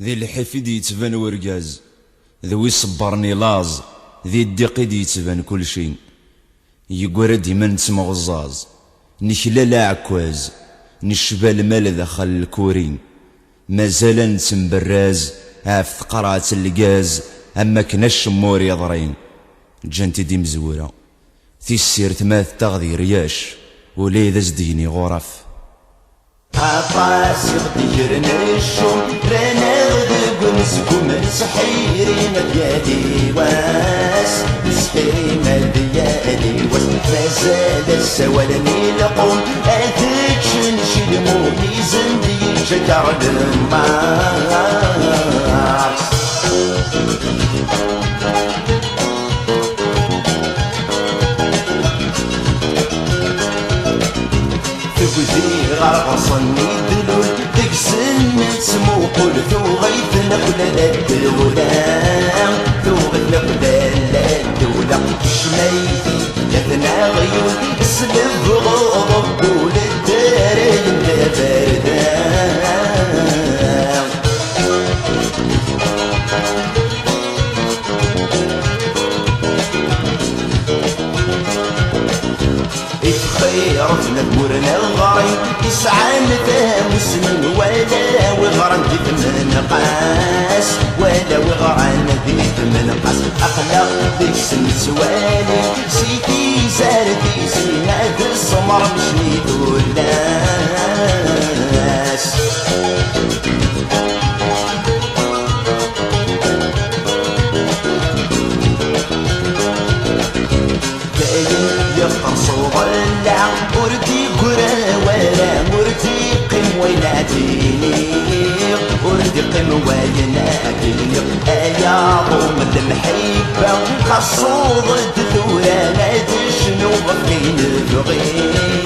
ذي الحفيد يتبان ورقاز، ذوي صبرني لاز، ذي الدقيد يتبان كل شي. يقرا ديما نتسمى غزاز، نكلا لا عكواز، نشبى المال داخل الكورين. مازال نتنبراز عف قرعة القاز، اما كنا الشمور يضرين. جانتي دي مزورة تيسير تماث تغذي رياش، ولي ذا زديني غرف. عطاس يغديرنا الشوم رانا غدق ونسكم سحيرين ديالي واس، مسحيرين ديالي واس. مازال السوالني لقوم اثك شنشي الموني زندي شكر المار. تبدي غرصني دلول ديك سن تسمو قلتو غيث نقلة الدولة، ثوغت نقلة الدولة. شميتي جاتنا غيون سلف غضب دول الدارين باردة. خيرتنا دمورنا الغريب يسعى نفهم سنين، ولا وغران دي ثمن قاس، ولا وغران دي ثمن قاس. أخلاق ديك سن سوالي سيتي زارتي زينات السمر مشني الناس. يقصوا ضلع وردي قرا ولا وردي قم ويناديني، وردي قم ويناديني. يا ضم المحبة خصو ضد ثورة ما تشنو غفين الغيب.